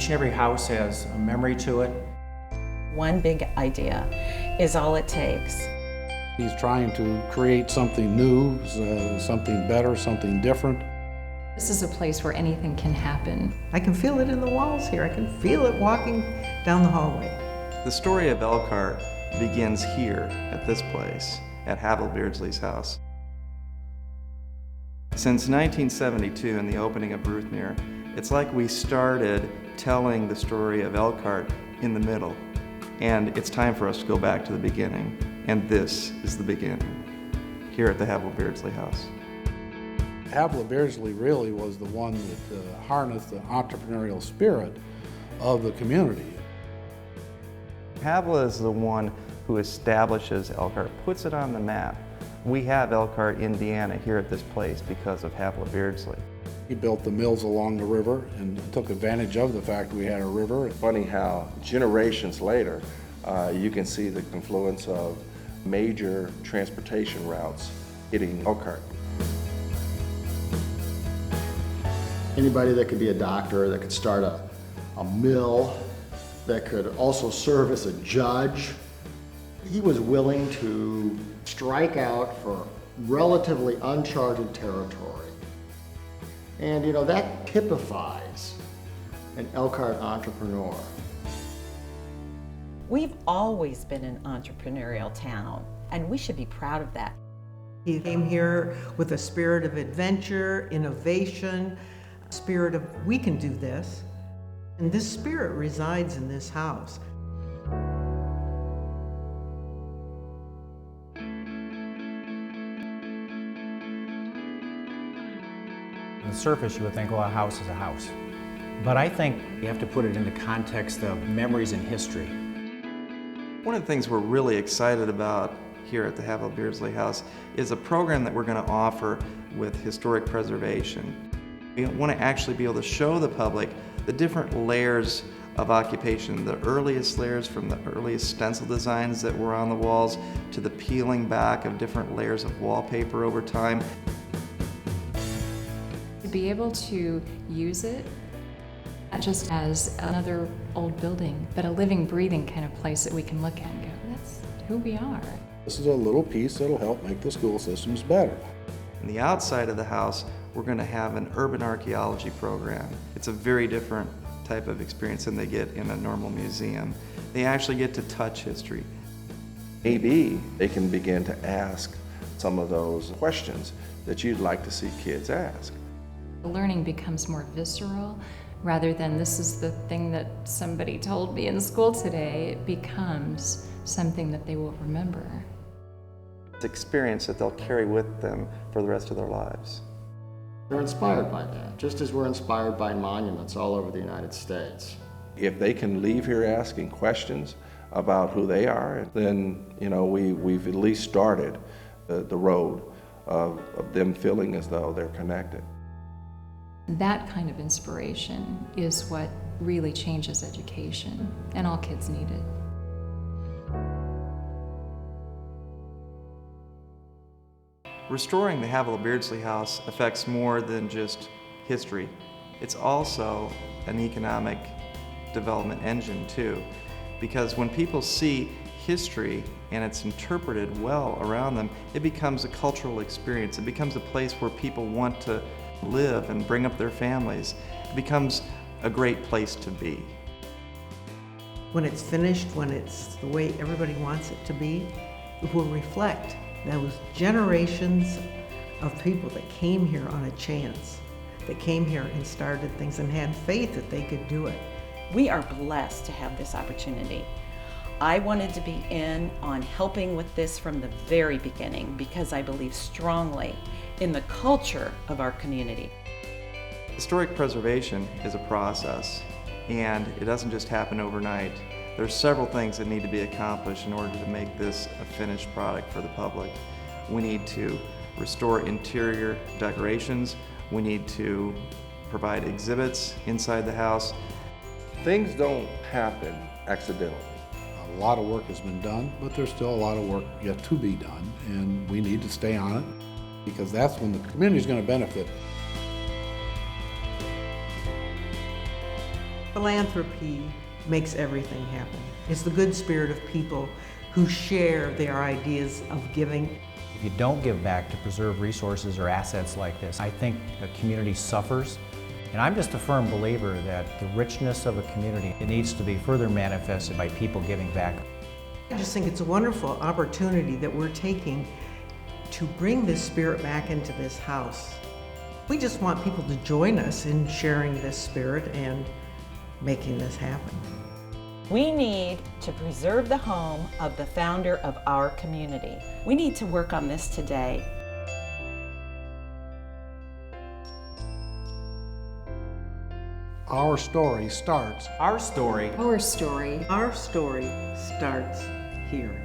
Each and every house has a memory to it. One big idea is all it takes. He's trying to create something new, something better, something different. This is a place where anything can happen. I can feel it in the walls here. I can feel it walking down the hallway. The story of Elkhart begins here at this place, at Havilah Beardsley's house. Since 1972 and the opening of Ruthmere, it's like we started telling the story of Elkhart in the middle. And it's time for us to go back to the beginning. And this is the beginning, here at the Havilah Beardsley house. Havilah Beardsley really was the one that harnessed the entrepreneurial spirit of the community. Havilah is the one who establishes Elkhart, puts it on the map. We have Elkhart, Indiana here at this place because of Havilah Beardsley. He built the mills along the river and took advantage of the fact we had a river. Funny how generations later, you can see the confluence of major transportation routes hitting Elkhart. Anybody that could be a doctor, that could start a mill, that could also serve as a judge. He was willing to strike out for relatively uncharted territory. And that typifies an Elkhart entrepreneur. We've always been an entrepreneurial town, and we should be proud of that. He came here with a spirit of adventure, innovation, a spirit of we can do this. And this spirit resides in this house. On the surface, you would think, well, a house is a house. But I think you have to put it in the context of memories and history. One of the things we're really excited about here at the Havilah Beardsley House is a program that we're going to offer with historic preservation. We want to actually be able to show the public the different layers of occupation, the earliest layers from the earliest stencil designs that were on the walls to the peeling back of different layers of wallpaper over time. To be able to use it, not just as another old building, but a living, breathing kind of place that we can look at and go, that's who we are. This is a little piece that'll help make the school systems better. On the outside of the house, we're going to have an urban archaeology program. It's a very different type of experience than they get in a normal museum. They actually get to touch history. Maybe they can begin to ask some of those questions that you'd like to see kids ask. The learning becomes more visceral rather than this is the thing that somebody told me in school today. It becomes something that they will remember. It's an experience that they'll carry with them for the rest of their lives. They're inspired by that, just as we're inspired by monuments all over the United States. If they can leave here asking questions about who they are, then we've at least started the road of them feeling as though they're connected. That kind of inspiration is what really changes education, and all kids need it. Restoring the Havilah Beardsley House affects more than just history. It's also an economic development engine too, because when people see history and it's interpreted well around them, it becomes a cultural experience. It becomes a place where people want to live and bring up their families. It becomes a great place to be. When it's finished, when it's the way everybody wants it to be, it will reflect those generations of people that came here on a chance, that came here and started things and had faith that they could do it. We are blessed to have this opportunity. I wanted to be in on helping with this from the very beginning because I believe strongly in the culture of our community. Historic preservation is a process, and it doesn't just happen overnight. There's several things that need to be accomplished in order to make this a finished product for the public. We need to restore interior decorations. We need to provide exhibits inside the house. Things don't happen accidentally. A lot of work has been done, but there's still a lot of work yet to be done, and we need to stay on it because that's when the community is going to benefit. Philanthropy makes everything happen. It's the good spirit of people who share their ideas of giving. If you don't give back to preserve resources or assets like this, I think the community suffers. And I'm just a firm believer that the richness of a community, it needs to be further manifested by people giving back. I just think it's a wonderful opportunity that we're taking to bring this spirit back into this house. We just want people to join us in sharing this spirit and making this happen. We need to preserve the home of the founder of our community. We need to work on this today. Our story starts Our story Our story starts here.